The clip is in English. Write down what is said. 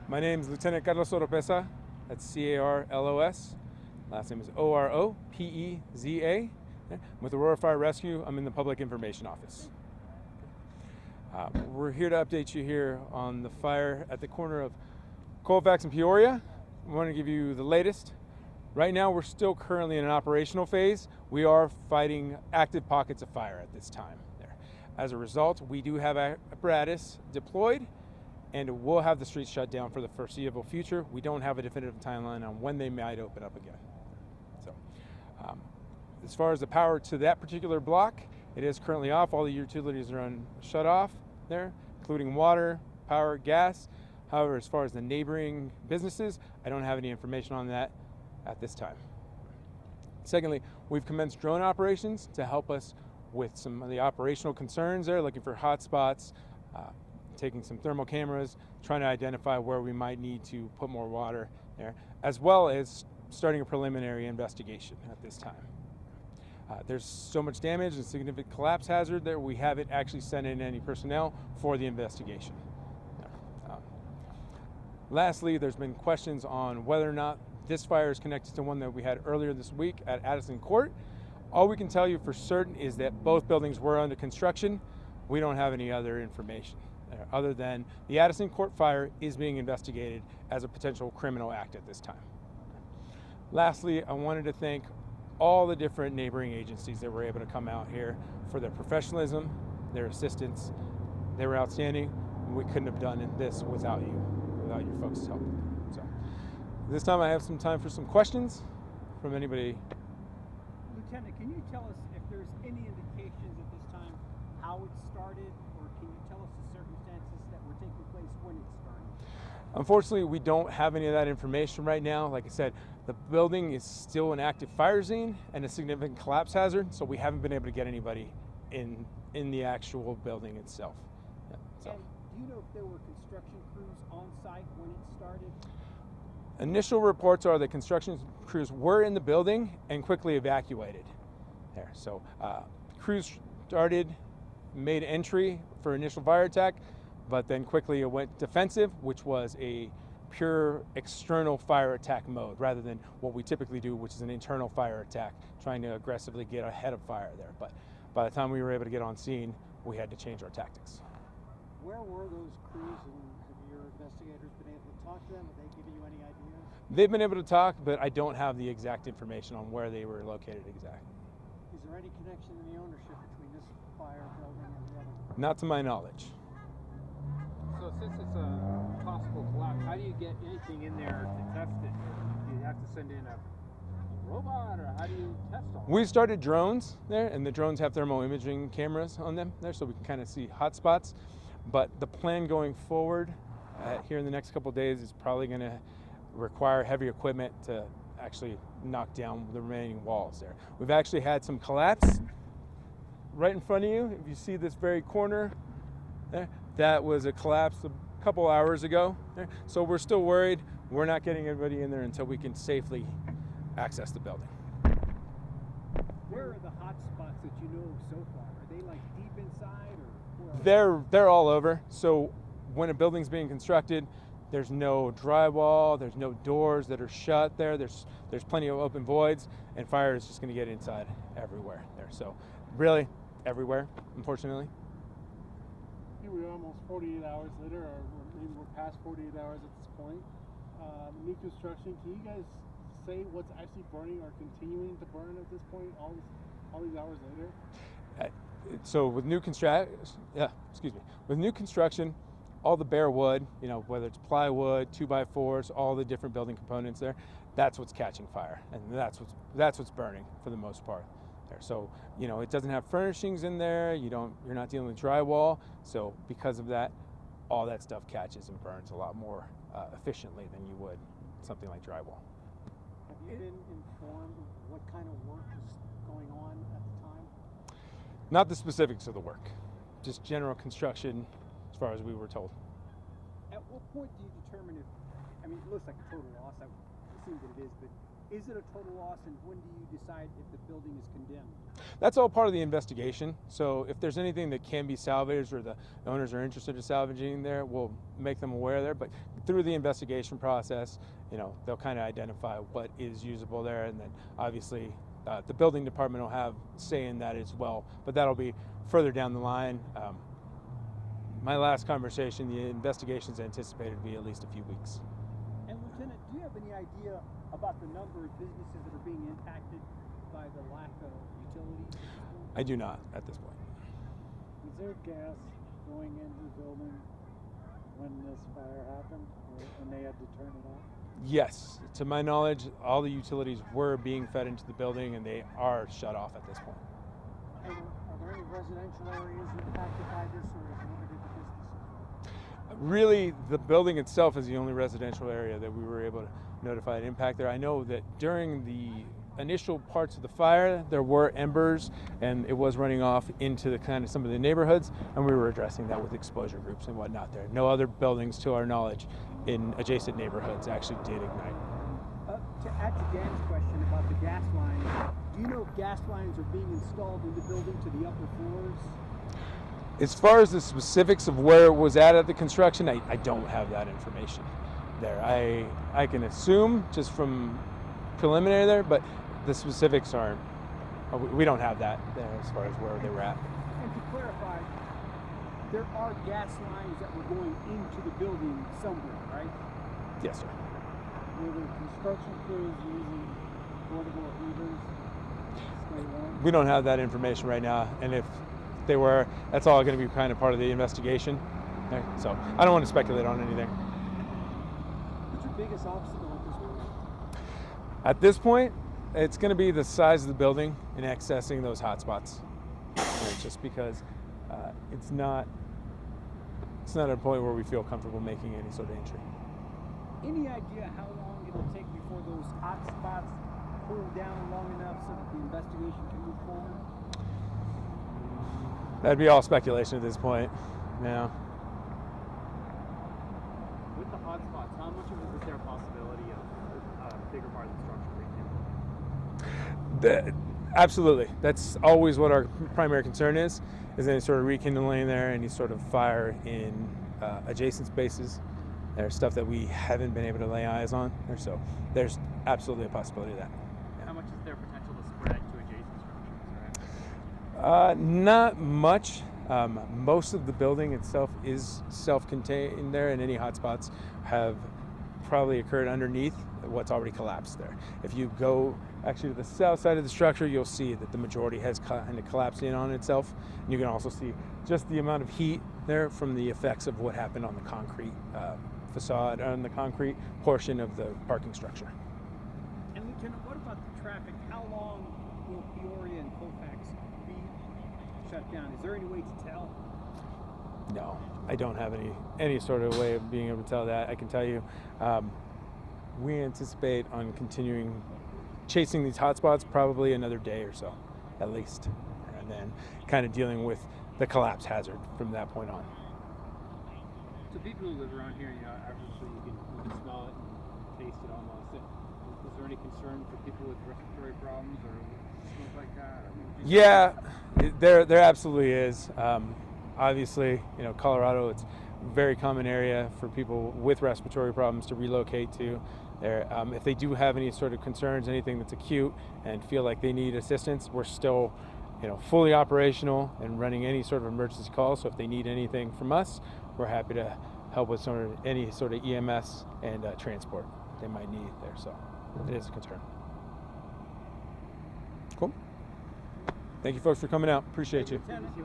My name is Lieutenant Carlos Oropesa. That's C-A-R-L-O-S. Last name is O-R-O-P-E-Z-A. With Aurora Fire Rescue, I'm in the Public Information Office. We're here to update you here on the fire at the corner of Colfax and Peoria. I want to give you the latest. Right now, we're still currently in an operational phase. We are fighting active pockets of fire at this time there. As a result, we do have apparatus deployed, and we'll have the streets shut down for the foreseeable future. We don't have a definitive timeline on when they might open up again. So, as far as the power to that particular block, it is currently off. All the utilities are shut off there, including water, power, gas. However, as far as the neighboring businesses, I don't have any information on that at this time. Secondly, we've commenced drone operations to help us with some of the operational concerns there, looking for hot spots, taking some thermal cameras, trying to identify where we might need to put more water there, as well as starting a preliminary investigation at this time. There's so much damage and significant collapse hazard that we haven't actually sent in any personnel for the investigation. Lastly, there's been questions on whether or not this fire is connected to one that we had earlier this week at Addison Court. All we can tell you for certain is that both buildings were under construction. We don't have any other information other than the Addison Court fire is being investigated as a potential criminal act at this time. Lastly, I wanted to thank all the different neighboring agencies that were able to come out here for their professionalism, their assistance. They were outstanding. We couldn't have done this without you, without your folks' help. So this time I have some time for some questions from anybody. Lieutenant, can you tell us if there's any indications at this time how it started, or can you tell us the circumstances that were taking place when it started? Unfortunately, we don't have any of that information right now. Like I said, the building is still an active fire scene and a significant collapse hazard, so we haven't been able to get anybody in the actual building itself. Yeah, so. And do you know if there were construction crews on site when it started? Initial reports are that construction crews were in the building and quickly evacuated there. So crews started, made entry for initial fire attack, but then quickly it went defensive, which was a pure external fire attack mode rather than what we typically do, which is an internal fire attack, trying to aggressively get ahead of fire there. But by the time we were able to get on scene, we had to change our tactics. Where were those crews, and have your investigators been able to talk to them? Have they given you any ideas? They've been able to talk, but I don't have the exact information on where they were located exactly. Is there any connection in the ownership between this fire building and the other? Not to my knowledge. So since it's a possible collapse, how do you get anything in there to test it? Do you have to send in a robot, or how do you test all We started drones there, and the drones have thermal imaging cameras on them there, so we can kind of see hot spots. But the plan going forward here in the next couple of days is probably going to require heavy equipment to actually knock down the remaining walls there. We've actually had some collapse right in front of you. If you see this very corner there, that was a collapse a couple hours ago there. So we're still worried. We're not getting anybody in there until we can safely access the building. Where are the hot spots that you know of so far? Are they like deep inside, or? They're all over. So when a building's being constructed, there's no drywall, there's no doors that are shut there. There's plenty of open voids, and fire is just going to get inside everywhere there. So really everywhere, unfortunately. Here we are almost 48 hours later, or maybe we're past 48 hours at this point. New construction, can you guys say what's actually burning or continuing to burn at this point, all these hours later? So with new construction, all the bare wood, whether it's plywood, 2x4s, all the different building components there, that's what's catching fire, and that's what's burning for the most part there. So it doesn't have furnishings in there. You're not dealing with drywall. So because of that, all that stuff catches and burns a lot more efficiently than you would something like drywall. Have you been informed of what kind of work is going on at the time? Not the specifics of the work, just general construction as far as we were told. At what point do you determine it looks like a total loss, I assume that it is, but Is it a total loss, and when do you decide if the building is condemned? That's all part of the investigation. So if there's anything that can be salvaged or the owners are interested in salvaging there, we'll make them aware there. But through the investigation process, they'll kind of identify what is usable there, and then obviously the building department will have say in that as well. But that'll be further down the line. My last conversation, the investigation's anticipated to be at least a few weeks. And Lieutenant, do you have any idea about the number of businesses that are being impacted by the lack of utilities? I do not at this point. Was there gas going into the building when this fire happened, and they had to turn it off? Yes, to my knowledge, all the utilities were being fed into the building, and they are shut off at this point. And are there any residential areas impacted by this, or is it limited to businesses? Really, the building itself is the only residential area that we were able to notify an impact there. I know that during the initial parts of the fire, there were embers, and it was running off into the kind of some of the neighborhoods, and we were addressing that with exposure groups and whatnot there. No other buildings, to our knowledge, in adjacent neighborhoods actually did ignite. To add to Dan's question about the gas lines, do you know if gas lines are being installed in the building to the upper floors? As far as the specifics of where it was at the construction, I don't have that information there. I can assume just from preliminary there, but the specifics aren't. We don't have that there as far as where they were at. And to clarify, there are gas lines that were going into the building somewhere, right? Yes, sir. Were the construction crews using portable heaters to stay warm? We don't have that information right now, and if they were, that's all going to be kind of part of the investigation. Okay? So I don't want to speculate on anything. What's your biggest obstacle at this point? At this point, it's going to be the size of the building and accessing those hotspots. Just because it's not at a point where we feel comfortable making any sort of entry. Any idea how long it'll take before those hot spots cool down long enough so that the investigation can move forward? That'd be all speculation at this point. Yeah. With the hotspots, how much of it is there a possibility of a bigger part of the structure rekindling? Absolutely. That's always what our primary concern is any sort of rekindling there, any sort of fire in adjacent spaces. There's stuff that we haven't been able to lay eyes on there, so there's absolutely a possibility of that. Yeah. How much is there potential to spread to adjacent structures? Not much. Most of the building itself is self-contained there, and any hotspots have probably occurred underneath what's already collapsed there. If you go actually to the south side of the structure, you'll see that the majority has kind of collapsed in on itself. And you can also see just the amount of heat there from the effects of what happened on the concrete facade, on the concrete portion of the parking structure. And Lieutenant, what about the traffic? How long will Peoria and Colfax be shut down? Is there any way to tell? No, I don't have any sort of way of being able to tell that. I can tell you, we anticipate on continuing chasing these hotspots probably another day or so, at least, and then kind of dealing with the collapse hazard from that point on. So people who live around here, obviously you can smell it and taste it almost. Is there any concern for people with respiratory problems or stuff like that? Yeah, there absolutely is. Obviously, Colorado, it's a very common area for people with respiratory problems to relocate to. There, if they do have any sort of concerns, anything that's acute, and feel like they need assistance, we're still, fully operational and running any sort of emergency call. So if they need anything from us, we're happy to help with any sort of EMS and transport they might need there. So it is a concern. Cool. Thank you, folks, for coming out. Appreciate you. Lieutenant,